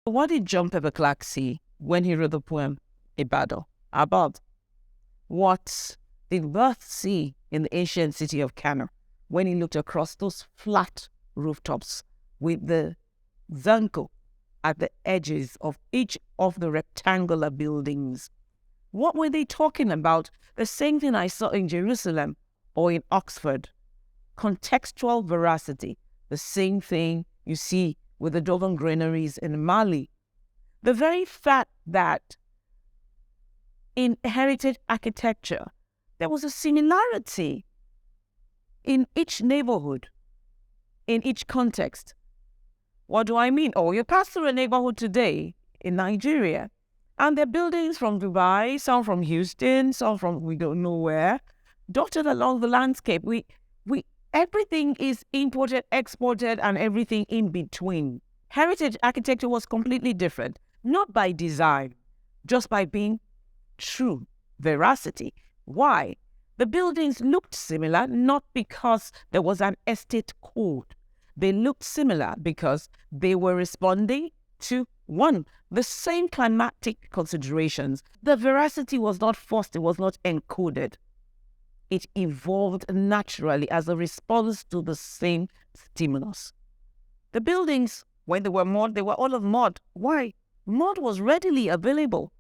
What did John Pepper Clark see when he wrote the poem Ibadan? About what did Worth see in the ancient city of Kano when he looked across those flat rooftops with the zanko at the edges of each of the rectangular buildings? What were they talking about? The same thing I saw in Jerusalem or in Oxford. Contextual veracity, the same thing you see with the Dogon granaries in Mali. The very fact that in heritage architecture, there was a similarity in each neighborhood, in each context. What do I mean? Oh, you pass through a neighborhood today in Nigeria, and there are buildings from Dubai, some from Houston, some from we don't know where, dotted along the landscape. Everything is imported, exported, and everything in between. Heritage architecture was completely different, not by design, just by being true veracity. Why? The buildings looked similar, not because there was an estate code. They looked similar because they were responding to, one, the same climatic considerations. The veracity was not forced, it was not encoded. It evolved naturally as a response to the same stimulus. The buildings, when they were mud, they were all of mud. Why? Mud was readily available.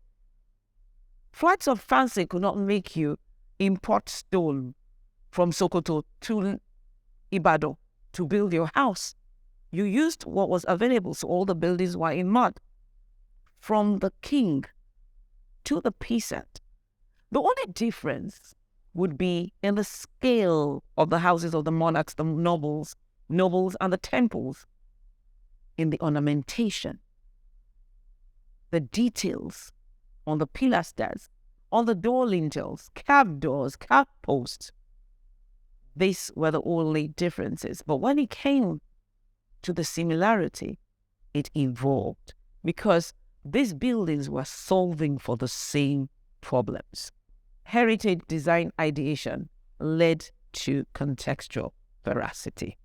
Flights of fancy could not make you import stone from Sokoto to Ibadan to build your house. You used what was available, so all the buildings were in mud. From the king to the peasant, the only difference would be in the scale of the houses of the monarchs, the nobles and the temples, in the ornamentation, the details on the pilasters, on the door lintels, carved doors, carved posts. These were the only differences. But when it came to the similarity, it evolved because these buildings were solving for the same problems. Heritage design ideation led to contextual veracity.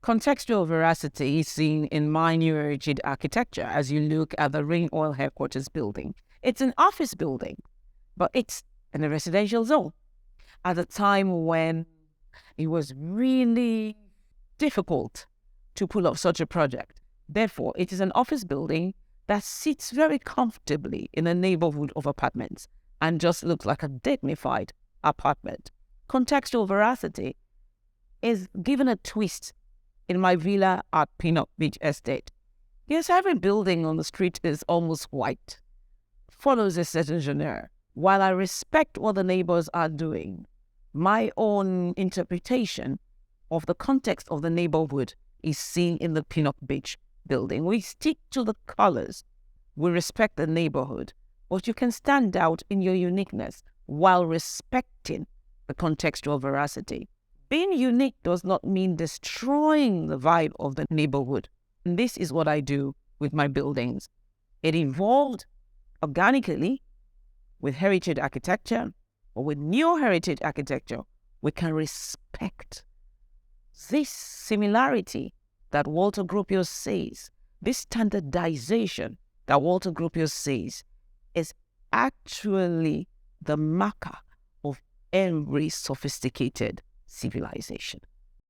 Contextual veracity is seen in my new heritage architecture as you look at the Rain Oil headquarters building. It's an office building, but it's in a residential zone. At a time when it was really difficult to pull off such a project. Therefore, it is an office building that sits very comfortably in a neighborhood of apartments and just looks like a dignified apartment. Contextual veracity is given a twist in my villa at Peanut Beach Estate. Yes, every building on the street is almost white, follows a certain genre. While I respect what the neighbors are doing, my own interpretation of the context of the neighborhood is seen in the Peanut Beach building. We stick to the colors. We respect the neighborhood, but you can stand out in your uniqueness while respecting the contextual veracity. Being unique does not mean destroying the vibe of the neighborhood. And this is what I do with my buildings. It evolved organically with heritage architecture, or with new heritage architecture. We can respect this similarity that Walter Gropius says, this standardization that Walter Gropius says is actually the marker of every sophisticated civilization.